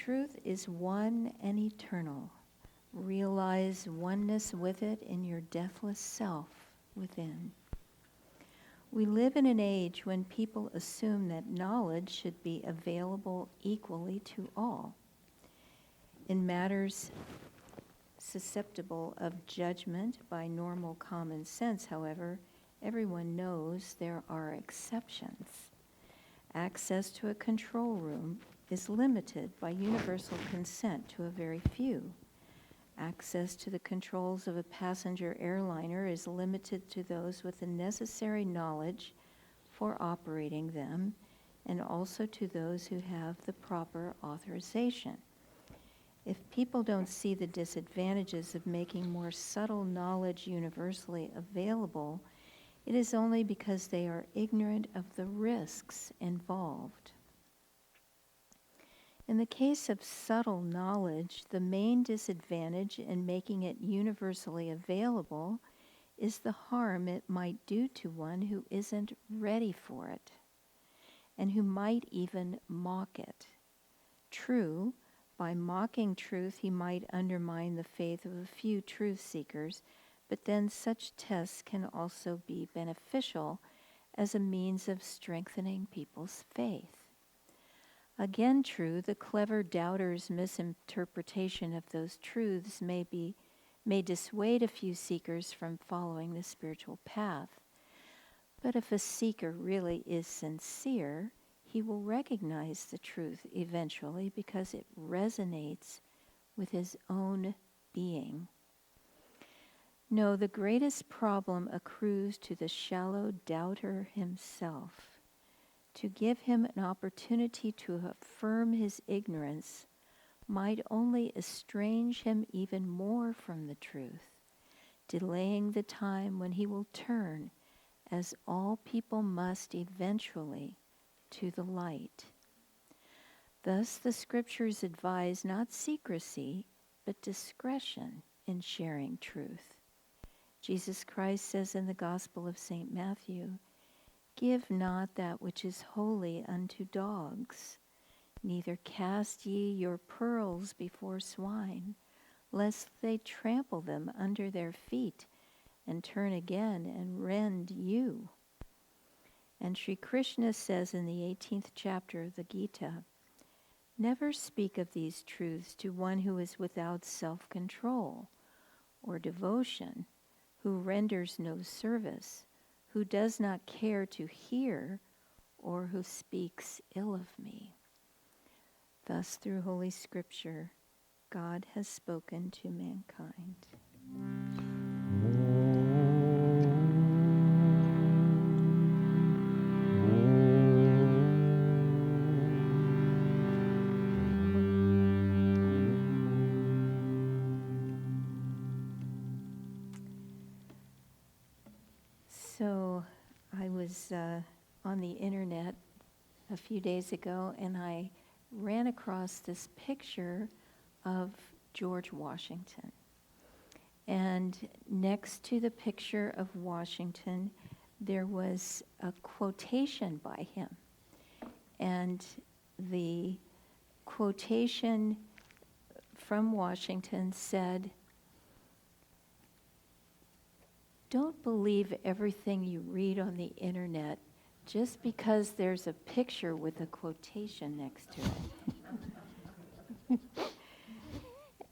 truth is one and eternal. Realize oneness with it in your deathless self within. We live in an age when people assume that knowledge should be available equally to all. In matters susceptible of judgment by normal common sense, however, everyone knows there are exceptions. Access to a control room is limited by universal consent to a very few. Access to the controls of a passenger airliner is limited to those with the necessary knowledge for operating them, and also to those who have the proper authorization. If people don't see the disadvantages of making more subtle knowledge universally available, it is only because they are ignorant of the risks involved. In the case of subtle knowledge, the main disadvantage in making it universally available is the harm it might do to one who isn't ready for it, and who might even mock it. True, by mocking truth, he might undermine the faith of a few truth seekers, but then such tests can also be beneficial as a means of strengthening people's faith. Again, true, the clever doubter's misinterpretation of those truths may dissuade a few seekers from following the spiritual path. But if a seeker really is sincere, he will recognize the truth eventually because it resonates with his own being. No, the greatest problem accrues to the shallow doubter himself. To give him an opportunity to affirm his ignorance might only estrange him even more from the truth, delaying the time when he will turn, as all people must eventually, to the light. Thus the scriptures advise not secrecy, but discretion in sharing truth. Jesus Christ says in the Gospel of St. Matthew, "Give not that which is holy unto dogs, neither cast ye your pearls before swine, lest they trample them under their feet, and turn again and rend you." And Sri Krishna says in the 18th chapter of the Gita, "Never speak of these truths to one who is without self-control or devotion, who renders no service, who does not care to hear, or who speaks ill of me." Thus, through Holy Scripture, God has spoken to mankind. So I was on the internet a few days ago, and I ran across this picture of George Washington. And next to the picture of Washington, there was a quotation by him. And the quotation from Washington said, "Don't believe everything you read on the internet just because there's a picture with a quotation next to it."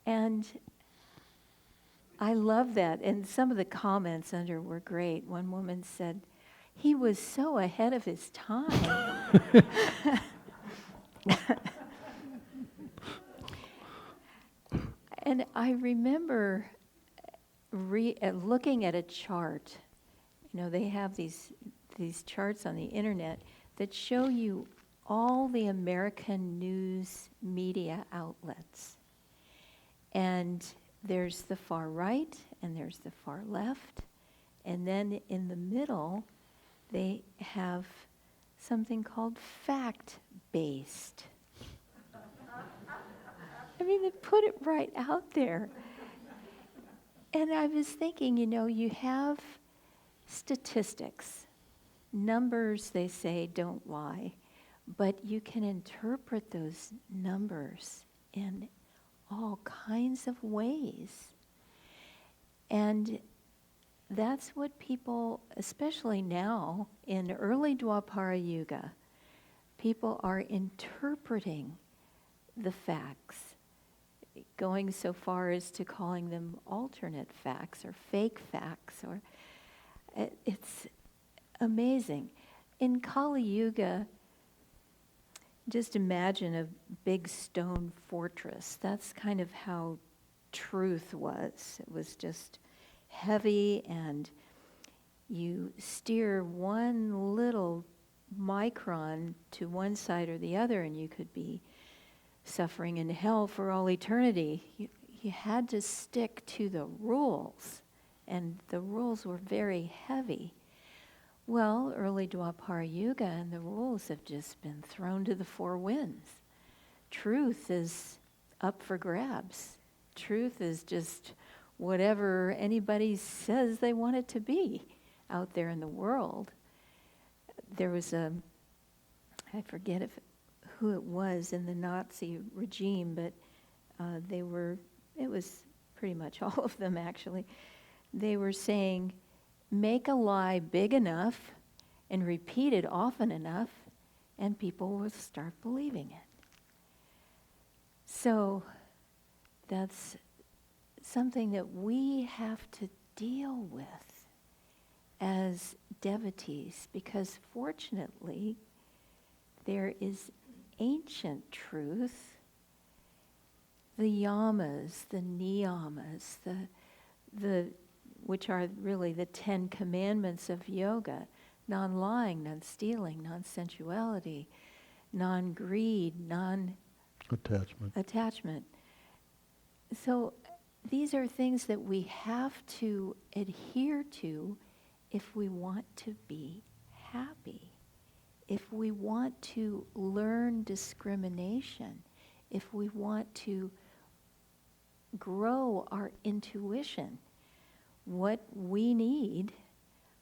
And I love that. And some of the comments under were great. One woman said, "He was so ahead of his time." And I remember looking at a chart. You know, they have these charts on the internet that show you all the American news media outlets. And there's the far right, and there's the far left, and then in the middle, they have something called fact-based. I mean, they put it right out there. And I was thinking, you know, you have statistics. Numbers, they say, don't lie. But you can interpret those numbers in all kinds of ways. And that's what people, especially now in early Dwapara Yuga, people are interpreting the facts, going so far as to calling them alternate facts or fake facts. Or it's amazing. In Kali Yuga, just imagine a big stone fortress. That's kind of how truth was. It was just heavy, and you steer one little micron to one side or the other, and you could be suffering in hell for all eternity. You had to stick to the rules, and the rules were very heavy. Well, early Dwapara Yuga and the rules have just been thrown to the four winds. Truth is up for grabs. Truth is just whatever anybody says they want it to be out there in the world. There was I forget who it was in the Nazi regime, but it was pretty much all of them actually. They were saying, make a lie big enough and repeat it often enough, and people will start believing it. So that's something that we have to deal with as devotees, because fortunately there is ancient truth, the yamas, the niyamas, the which are really the 10 commandments of yoga: non-lying, non-stealing, non-sensuality, non-greed, non-attachment. So these are things that we have to adhere to if we want to be happy, if we want to learn discrimination, if we want to grow our intuition. What we need,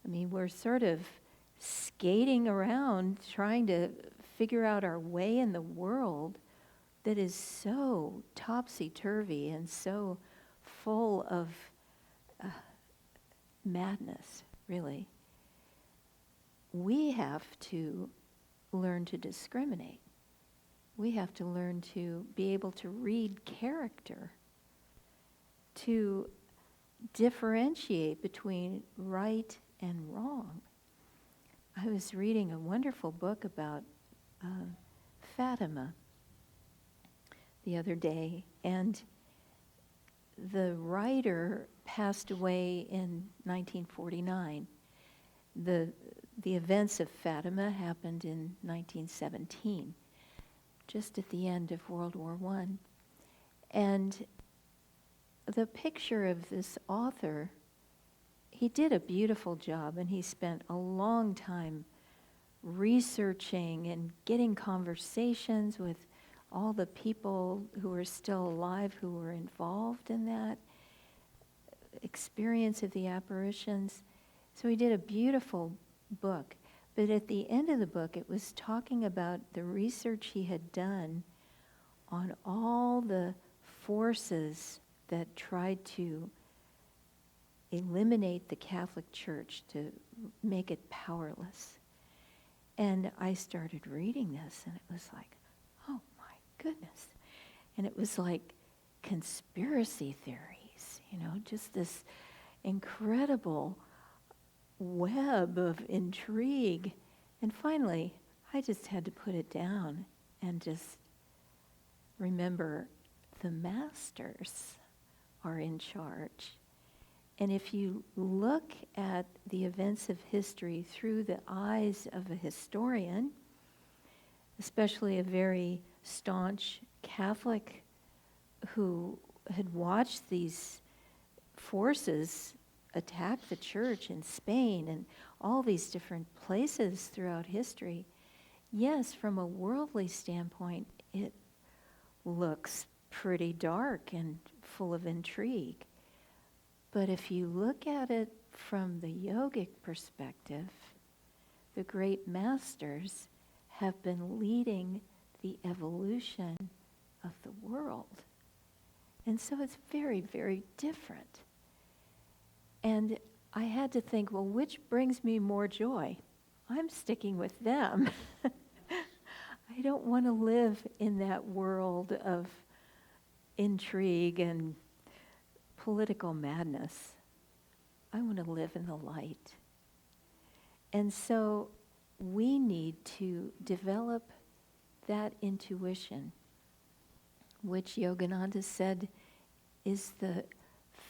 we're sort of skating around trying to figure out our way in the world that is so topsy-turvy and so full of madness, really. We have to learn to discriminate. We have to learn to be able to read character, to differentiate between right and wrong. I was reading a wonderful book about Fatima the other day, and the writer passed away in 1949. The events of Fatima happened in 1917, just at the end of World War I. And the picture of this author, he did a beautiful job, and he spent a long time researching and getting conversations with all the people who were still alive who were involved in that experience of the apparitions. So he did a beautiful book. But at the end of the book, it was talking about the research he had done on all the forces that tried to eliminate the Catholic Church, to make it powerless. And I started reading this, and it was like, oh my goodness. And it was like conspiracy theories, just this incredible web of intrigue. And finally, I just had to put it down and just remember the masters are in charge. And if you look at the events of history through the eyes of a historian, especially a very staunch Catholic who had watched these forces attack the church in Spain and all these different places throughout history, yes, from a worldly standpoint, it looks pretty dark and full of intrigue. But if you look at it from the yogic perspective, the great masters have been leading the evolution of the world. And so it's very, very different. And I had to think, well, which brings me more joy? I'm sticking with them. I don't want to live in that world of intrigue and political madness. I want to live in the light. And so we need to develop that intuition, which Yogananda said is the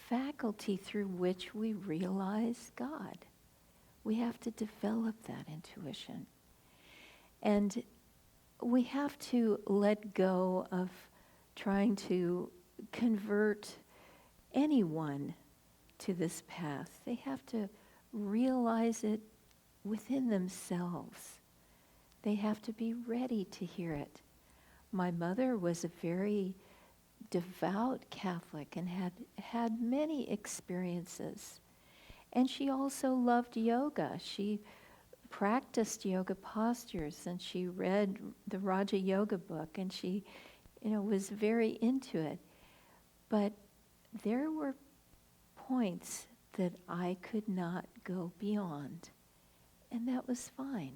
faculty through which we realize God. We have to develop that intuition. And we have to let go of trying to convert anyone to this path. They have to realize it within themselves. They have to be ready to hear it. My mother was a very devout Catholic and had many experiences. And she also loved yoga. She practiced yoga postures, and she read the Raja Yoga book, and she, was very into it. But there were points that I could not go beyond, and that was fine.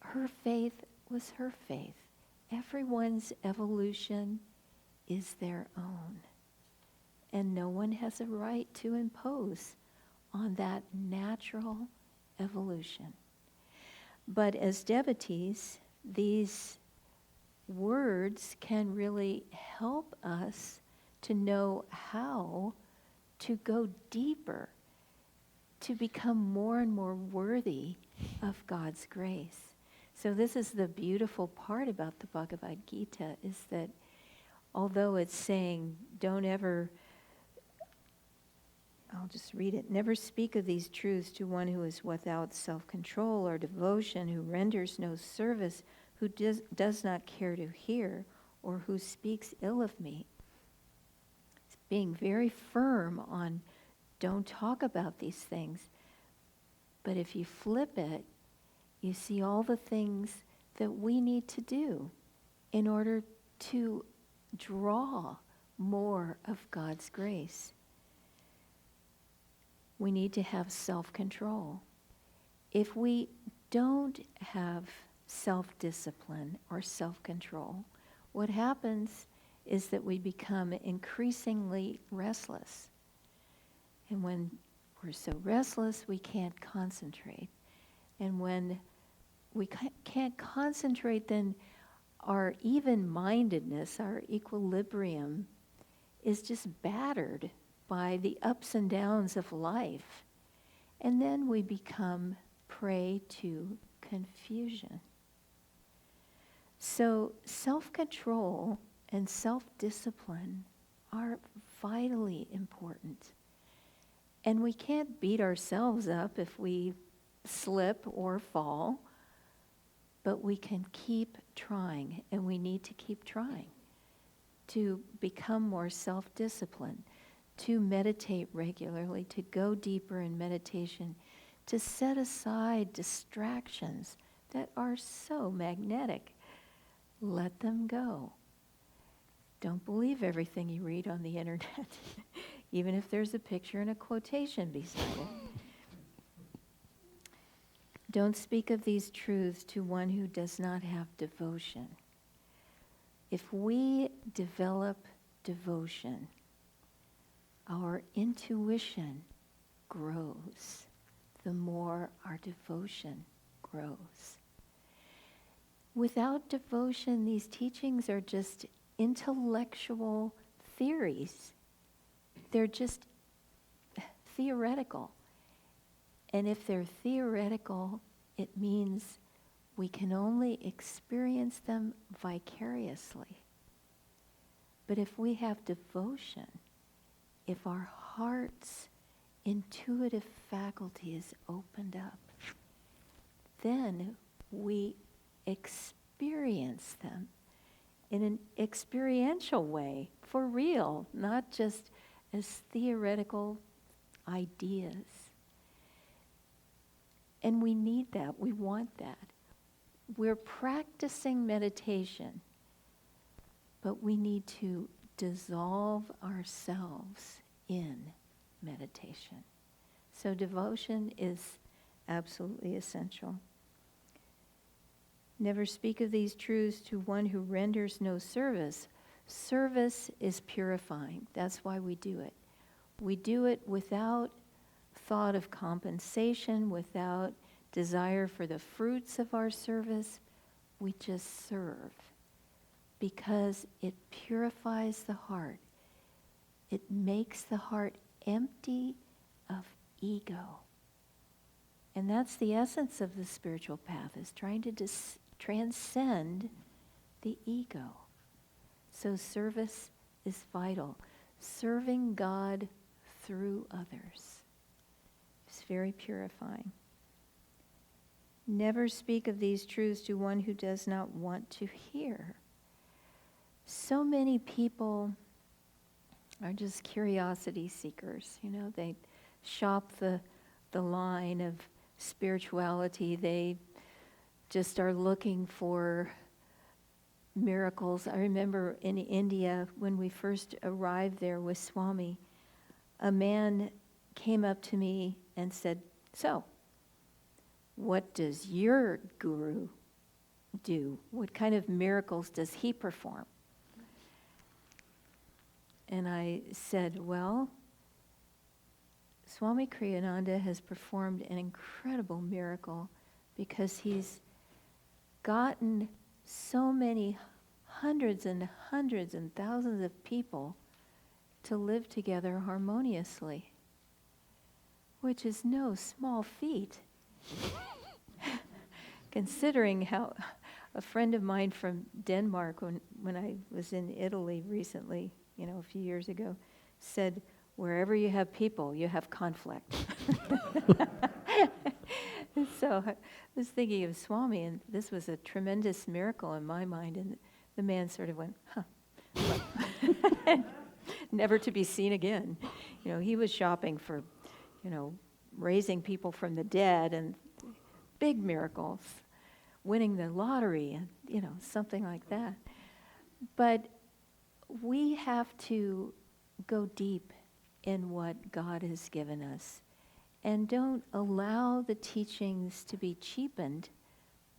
Her faith was her faith. Everyone's evolution is their own. And no one has a right to impose on that natural evolution. But as devotees, these words can really help us to know how to go deeper, to become more and more worthy of God's grace. So this is the beautiful part about the Bhagavad Gita, is that although it's saying, don't ever, I'll just read it, never speak of these truths to one who is without self-control or devotion, who renders no service, who does not care to hear, or who speaks ill of me. It's being very firm on don't talk about these things. But if you flip it, you see all the things that we need to do in order to draw more of God's grace. We need to have self-control. If we don't have self-discipline or self-control, what happens is that we become increasingly restless. And when we're so restless, we can't concentrate. And when we can't concentrate, then our even-mindedness, our equilibrium, is just battered by the ups and downs of life. And then we become prey to confusion. So self-control and self-discipline are vitally important. And we can't beat ourselves up if we slip or fall, but we can keep trying, and we need to keep trying to become more self-disciplined, to meditate regularly, to go deeper in meditation, to set aside distractions that are so magnetic. Let them go. Don't believe everything you read on the internet, even if there's a picture and a quotation beside it. Don't speak of these truths to one who does not have devotion. If we develop devotion, our intuition grows. The more our devotion grows. Without devotion, these teachings are just intellectual theories. They're just theoretical. And if they're theoretical, it means we can only experience them vicariously. But if we have devotion, if our heart's intuitive faculty is opened up, then we experience them in an experiential way, for real, not just as theoretical ideas. And we need that. We want that. We're practicing meditation but we need to dissolve ourselves in meditation. So devotion is absolutely essential. Never speak of these truths to one who renders no service. Service is purifying. That's why we do it. We do it without thought of compensation, without desire for the fruits of our service. We just serve because it purifies the heart. It makes the heart empty of ego. And that's the essence of the spiritual path, is trying to transcend the ego. So service is vital. Serving God through others is very purifying. Never speak of these truths to one who does not want to hear. So many people are just curiosity seekers. You know, they shop the line of spirituality. They just are looking for miracles. I remember in India, when we first arrived there with Swami, a man came up to me and said, "So, what does your guru do? What kind of miracles does he perform?" And I said, "Well, Swami Kriyananda has performed an incredible miracle because he's gotten so many hundreds and hundreds and thousands of people to live together harmoniously, which is no small feat." Considering how a friend of mine from Denmark, when I was in Italy recently, a few years ago, said, "Wherever you have people, you have conflict." So I was thinking of Swami, and this was a tremendous miracle in my mind, and the man sort of went, "Huh." Never to be seen again. He was shopping for, raising people from the dead and big miracles, winning the lottery, and, something like that. But we have to go deep in what God has given us, and don't allow the teachings to be cheapened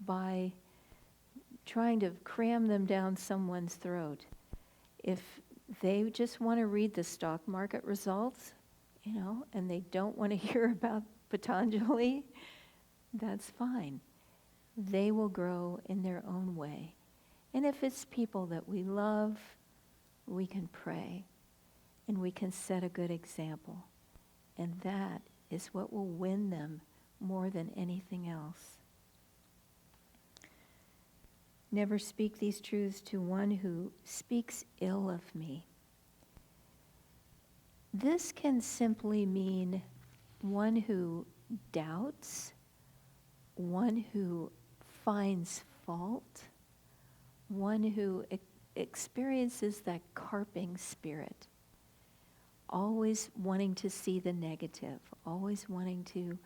by trying to cram them down someone's throat. If they just want to read the stock market results, and they don't want to hear about Patanjali, that's fine. They will grow in their own way. And if it's people that we love, we can pray and we can set a good example. And that is what will win them more than anything else. Never speak these truths to one who speaks ill of me. This can simply mean one who doubts, one who finds fault, one who experiences that carping spirit, always wanting to see the negative, always wanting to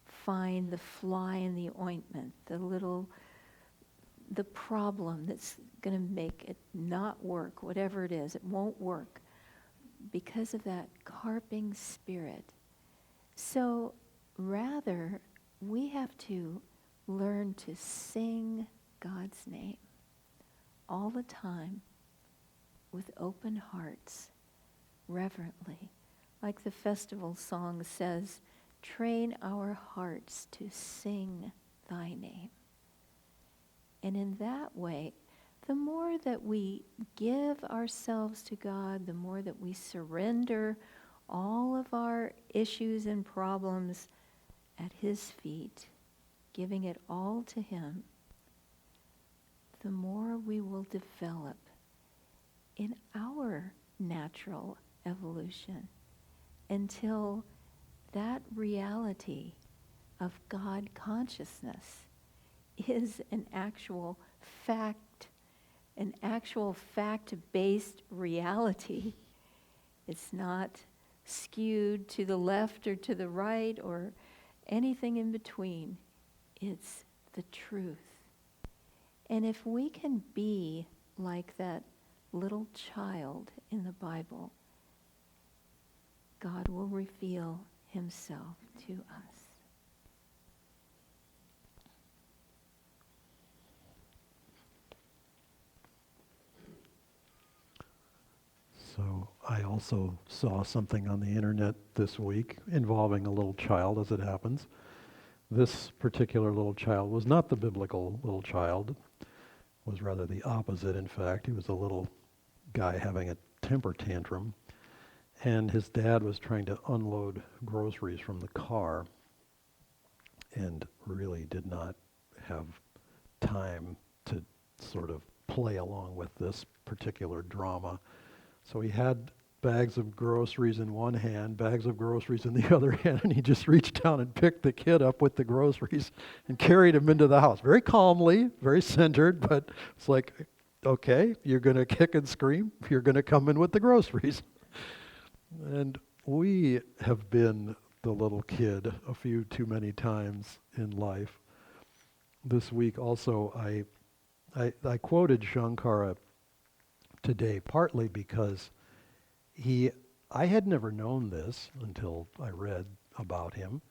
find the fly in the ointment, the problem that's going to make it not work, whatever it is, it won't work because of that carping spirit. So rather, we have to learn to sing God's name all the time with open hearts, reverently. Like the festival song says, "Train our hearts to sing thy name." And in that way, the more that we give ourselves to God, the more that we surrender all of our issues and problems at His feet, giving it all to Him, the more we will develop in our natural evolution until that reality of God consciousness is an actual fact-based reality. It's not skewed to the left or to the right or anything in between. It's the truth. And if we can be like that little child in the Bible, God will reveal himself to us. So I also saw something on the internet this week involving a little child, as it happens. This particular little child was not the biblical little child, was rather the opposite, in fact. He was a little guy having a temper tantrum, and his dad was trying to unload groceries from the car and really did not have time to sort of play along with this particular drama. So he had bags of groceries in one hand, bags of groceries in the other hand, and he just reached down and picked the kid up with the groceries and carried him into the house. Very calmly, very centered, but it's like, okay, you're going to kick and scream, you're going to come in with the groceries. And we have been the little kid a few too many times in life. This week also I quoted Shankara today, partly because I had never known this until I read about him,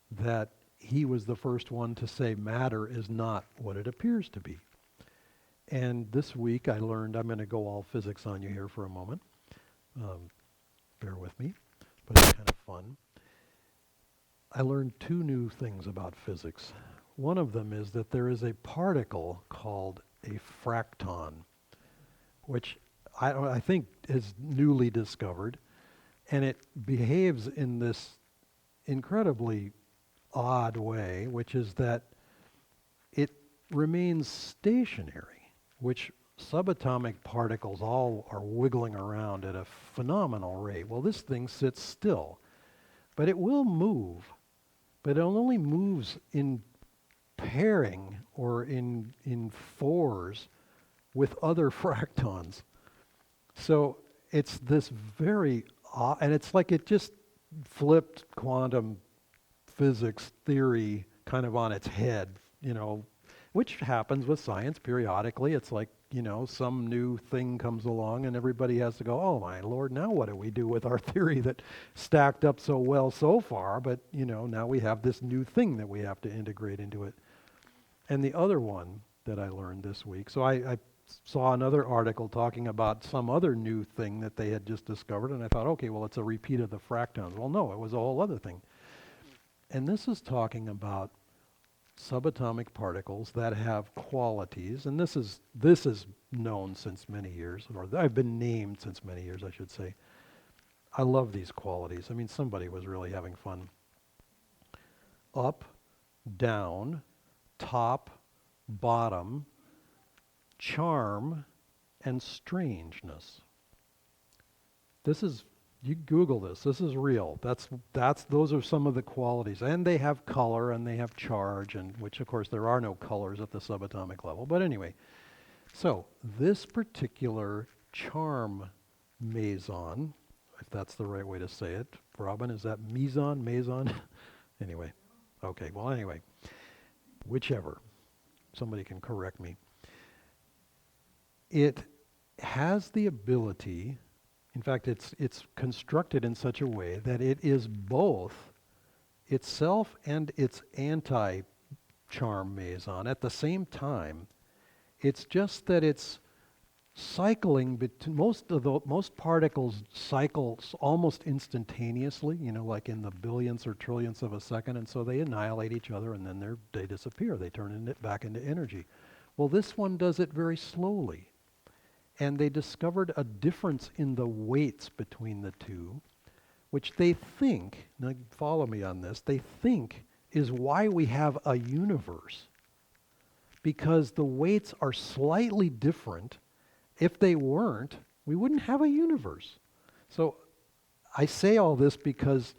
that he was the first one to say matter is not what it appears to be. And this week I learned, I'm going to go all physics on you here for a moment. Bear with me, but it's kind of fun. I learned two new things about physics. One of them is that there is a particle called a fracton, which I think is newly discovered, and it behaves in this incredibly odd way, which is that it remains stationary, which subatomic particles all are wiggling around at a phenomenal rate. Well, this thing sits still, but it will move, but it only moves in pairing or in fours with other fractons. So it's this very odd, and it's like it just flipped quantum physics theory kind of on its head, which happens with science periodically. It's like, some new thing comes along and everybody has to go, oh my Lord, now what do we do with our theory that stacked up so well so far, but now we have this new thing that we have to integrate into it. And the other one that I learned this week, so I saw another article talking about some other new thing that they had just discovered, and I thought, okay, well, it's a repeat of the fractons. Well, no, it was a whole other thing. And this is talking about subatomic particles that have qualities, and this is known since many years, or I've been named since many years, I should say. I love these qualities. I mean, somebody was really having fun. Up, down, top, bottom, charm, and strangeness. This is, you Google this is real. Those are some of the qualities. And they have color and they have charge, and which of course there are no colors at the subatomic level. But anyway, so this particular charm meson, if that's the right way to say it, Robin, is that meson? Anyway, okay, well anyway, whichever. Somebody can correct me. It has the ability, in fact, it's constructed in such a way that it is both itself and its anti-charm meson at the same time. It's just that it's cycling, most particles cycle almost instantaneously, like in the billionths or trillionths of a second, and so they annihilate each other and then they disappear. They turn it back into energy. Well, this one does it very slowly. And they discovered a difference in the weights between the two, which they think, now follow me on this, they think is why we have a universe. Because the weights are slightly different. If they weren't, we wouldn't have a universe. So I say all this because,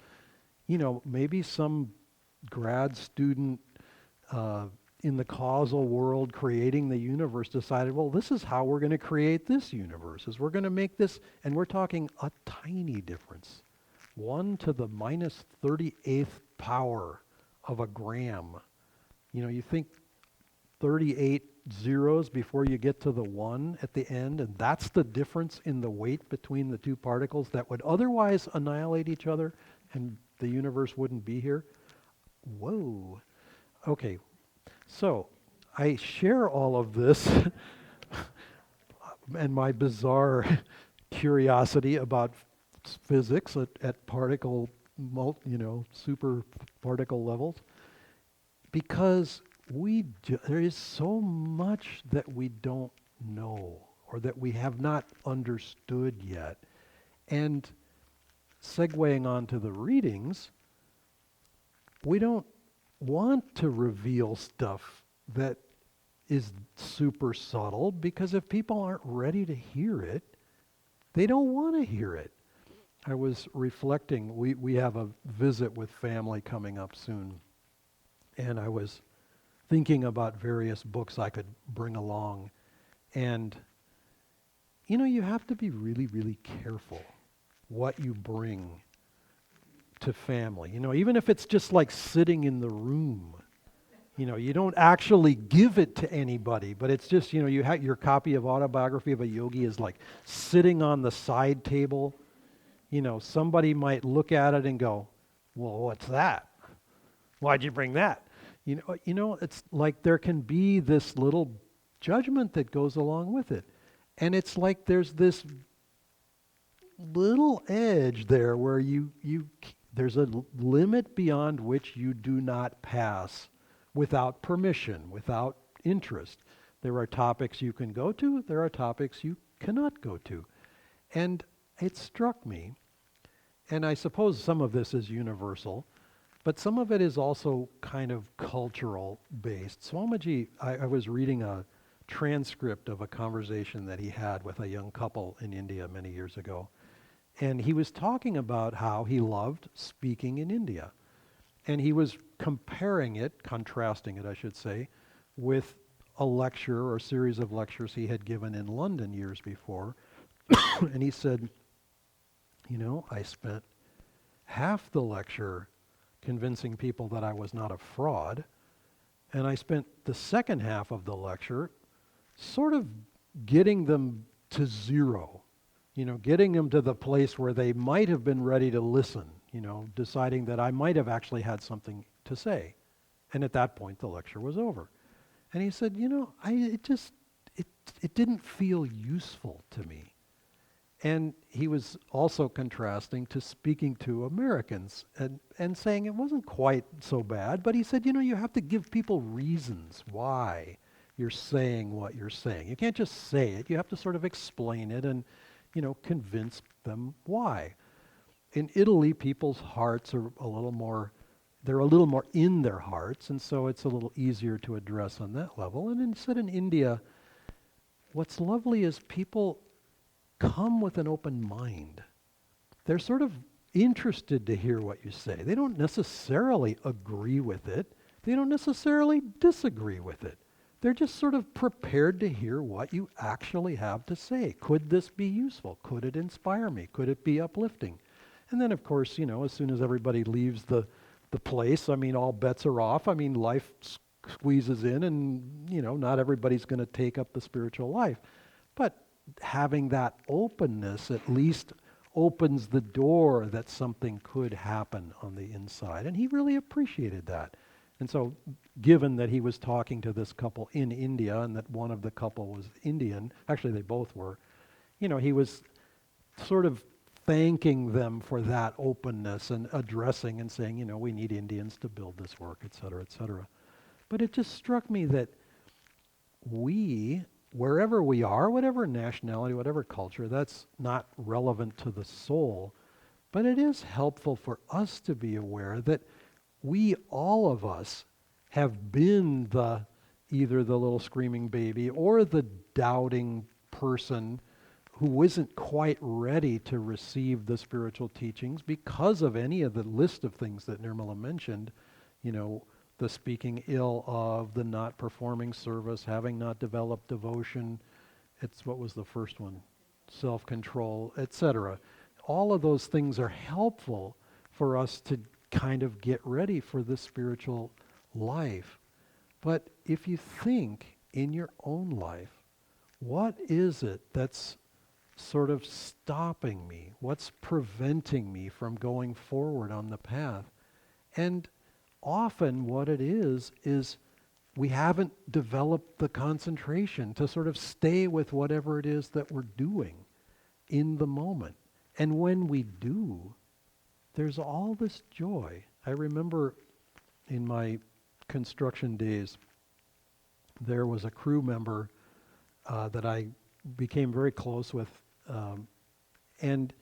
maybe some grad student in the causal world creating the universe decided, well, this is how we're going to create this universe, is we're going to make this, and we're talking a tiny difference. 1 to the minus 38th power of a gram. You think 38 zeros before you get to the 1 at the end, and that's the difference in the weight between the two particles that would otherwise annihilate each other and the universe wouldn't be here. Whoa. Okay, so I share all of this and my bizarre curiosity about physics at particle, super particle levels, because there is so much that we don't know or that we have not understood yet. And segueing onto the readings, we don't want to reveal stuff that is super subtle, because if people aren't ready to hear it, they don't want to hear it. I was reflecting, we have a visit with family coming up soon, and I was thinking about various books I could bring along. And, you have to be really, really careful what you bring to family. Even if it's just like sitting in the room, you don't actually give it to anybody, but it's just, you have your copy of Autobiography of a Yogi is like sitting on the side table. Somebody might look at it and go, well, what's that? Why'd you bring that? It's like there can be this little judgment that goes along with it. And it's like there's this little edge there where there's a limit beyond which you do not pass without permission, without interest. There are topics you can go to, there are topics you cannot go to. And it struck me, and I suppose some of this is universal, but some of it is also kind of cultural based. Swamiji, I was reading a transcript of a conversation that he had with a young couple in India many years ago. And he was talking about how he loved speaking in India. And he was contrasting it, I should say, with a lecture or series of lectures he had given in London years before. And he said, I spent half the lecture convincing people that I was not a fraud, and I spent the second half of the lecture sort of getting them to zero, getting them to the place where they might have been ready to listen, deciding that I might have actually had something to say. And at that point, the lecture was over. And he said, it didn't feel useful to me. And he was also contrasting to speaking to Americans and saying it wasn't quite so bad, but he said, you have to give people reasons why you're saying what you're saying. You can't just say it, you have to sort of explain it and, convince them why. In Italy, people's hearts are they're a little more in their hearts, and so it's a little easier to address on that level. And instead in India, what's lovely is people come with an open mind. They're sort of interested to hear what you say. They don't necessarily agree with it. They don't necessarily disagree with it. They're just sort of prepared to hear what you actually have to say. Could this be useful? Could it inspire me? Could it be uplifting? And then, of course, as soon as everybody leaves the place, all bets are off. Life squeezes in and, not everybody's going to take up the spiritual life. But having that openness at least opens the door that something could happen on the inside. And he really appreciated that. And so, given that he was talking to this couple in India and that one of the couple was Indian, actually they both were, he was sort of thanking them for that openness and addressing and saying, we need Indians to build this work, et cetera, et cetera. But it just struck me that we, wherever we are, whatever nationality, whatever culture, that's not relevant to the soul, but it is helpful for us to be aware that we, all of us, have been either the little screaming baby or the doubting person who isn't quite ready to receive the spiritual teachings because of any of the list of things that Nirmala mentioned, the speaking ill of, the not performing service, having not developed devotion. What was the first one? Self-control, etc. All of those things are helpful for us to kind of get ready for the spiritual life. But if you think in your own life, what is it that's sort of stopping me? What's preventing me from going forward on the path? And often what it is we haven't developed the concentration to sort of stay with whatever it is that we're doing in the moment. And when we do, there's all this joy. I remember in my construction days, there was a crew member that I became very close with, and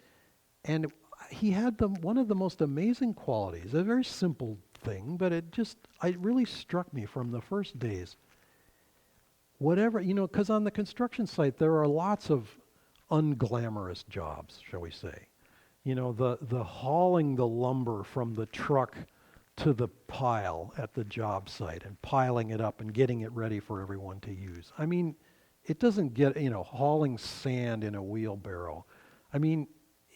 he had one of the most amazing qualities, a very simple thing, but it really struck me from the first days. Whatever, because on the construction site there are lots of unglamorous jobs, shall we say. The hauling the lumber from the truck to the pile at the job site and piling it up and getting it ready for everyone to use. I mean, it doesn't get, hauling sand in a wheelbarrow. I mean,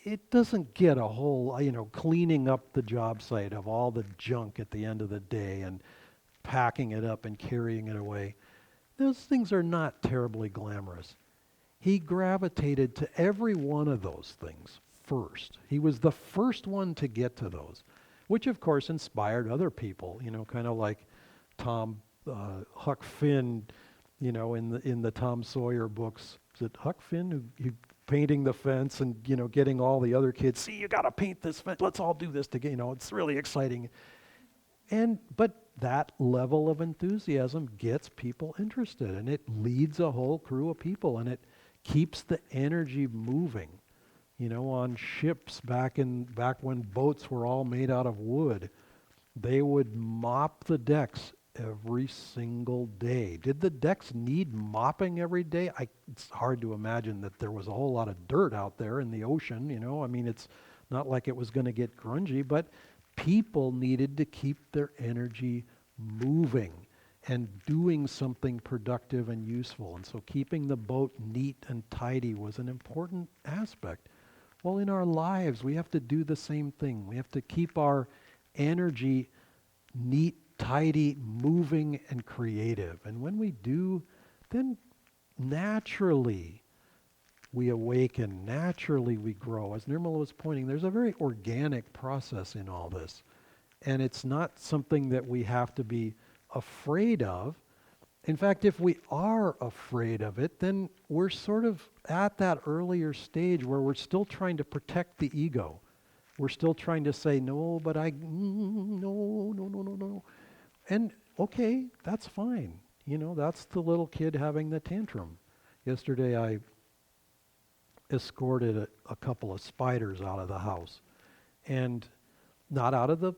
it doesn't get a whole, cleaning up the job site of all the junk at the end of the day and packing it up and carrying it away. Those things are not terribly glamorous. He gravitated to every one of those things first. He was the first one to get to those, which of course inspired other people, kind of like Huck Finn, in the Tom Sawyer books. Is it Huck Finn who painting the fence and, getting all the other kids, see, you got to paint this fence, let's all do this together, it's really exciting. But that level of enthusiasm gets people interested, and it leads a whole crew of people, and it keeps the energy moving. On ships back when boats were all made out of wood, they would mop the decks every single day. Did the decks need mopping every day? It's hard to imagine that there was a whole lot of dirt out there in the ocean, I mean, it's not like it was going to get grungy, but people needed to keep their energy moving and doing something productive and useful. And so keeping the boat neat and tidy was an important aspect. Well, in our lives, we have to do the same thing. We have to keep our energy neat, tidy, moving, and creative. And when we do, then naturally we awaken, naturally we grow. As Nirmala was pointing, there's a very organic process in all this. And it's not something that we have to be afraid of. In fact, if we are afraid of it, then we're sort of at that earlier stage where we're still trying to protect the ego. We're still trying to say, no, but no. And okay, that's fine. That's the little kid having the tantrum. Yesterday I escorted a couple of spiders out of the house. And not out of the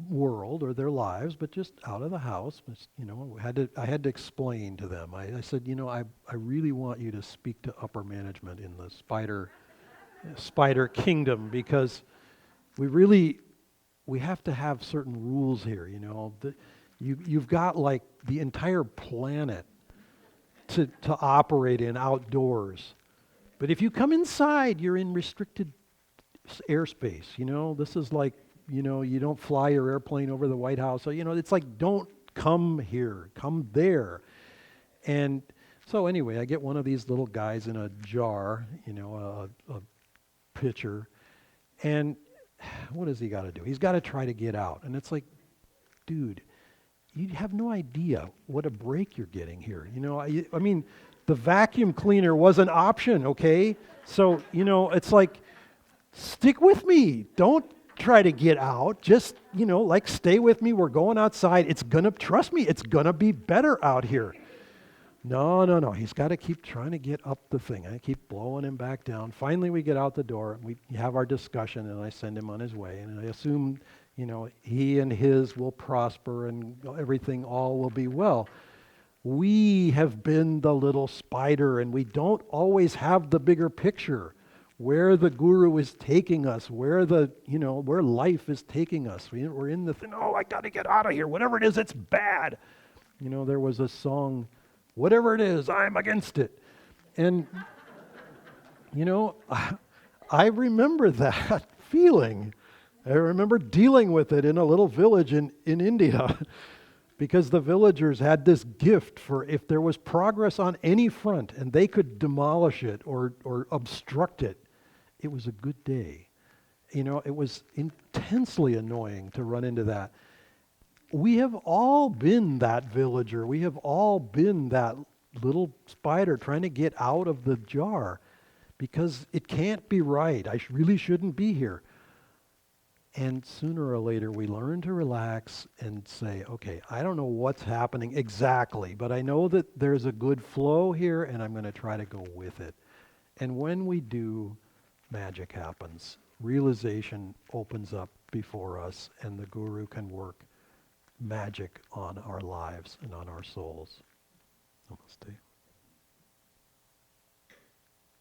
world or their lives, but just out of the house. I had to explain to them. I said, I really want you to speak to upper management in the spider kingdom, because we have to have certain rules here. You've got like the entire planet to operate in outdoors, but if you come inside, you're in restricted airspace. This is like, you don't fly your airplane over the White House. So, it's like, don't come here, come there. And so anyway, I get one of these little guys in a jar, a pitcher. And what does he got to do? He's got to try to get out. And it's like, dude, you have no idea what a break you're getting here. I mean, the vacuum cleaner was an option, okay? So, it's like, stick with me. Don't try to get out. Just, stay with me. We're going outside. Trust me, it's going to be better out here. No. He's got to keep trying to get up the thing. I keep blowing him back down. Finally, we get out the door. And we have our discussion, and I send him on his way. And I assume, he and his will prosper and everything all will be well. We have been the little spider, and we don't always have the bigger picture. Where the guru is taking us, where life is taking us. We're in the thing, I got to get out of here. Whatever it is, it's bad. There was a song, whatever it is, I'm against it. And, I remember that feeling. I remember dealing with it in a little village in India. because the villagers had this gift for if there was progress on any front and they could demolish it or obstruct it, it was a good day. You know, it was intensely annoying to run into that. We have all been that villager. We have all been that little spider trying to get out of the jar because it can't be right. I really shouldn't be here. And sooner or later, we learn to relax and say, okay, I don't know what's happening exactly, but I know that there's a good flow here, and I'm going to try to go with it. And when we do, magic happens. Realization opens up before us, and the Guru can work magic on our lives and on our souls. Namaste.